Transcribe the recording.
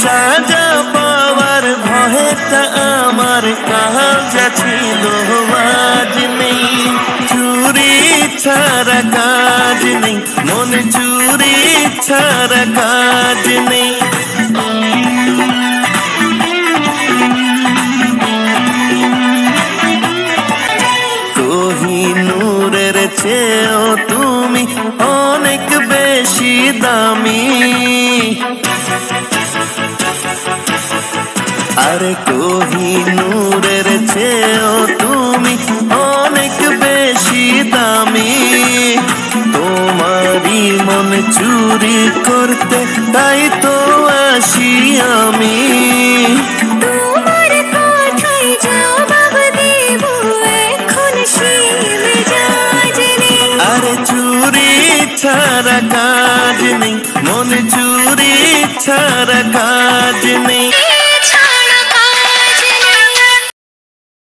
সাজা পাওয়ার ভয়টা আমার কাজ ছিল আজ নেই। চুরি ছাড়া কাজ নেই, মনে চুরি ছাড়া কাজ নেই। কোহিনূরের চেয়েও তুমি অনেক বেশি দামি। আরে কোহিনূরের চেয়েও তুমি অনেক বেশি দামি। তোমারই মন চুরি করতে তাই তো আসি আমি। তোমার কথায় জবাব দেব এখন শিল জাজনি। আরে চুরি ছাড়া কাজ নেই, মন চুরি ছাড়া কাজ নেই।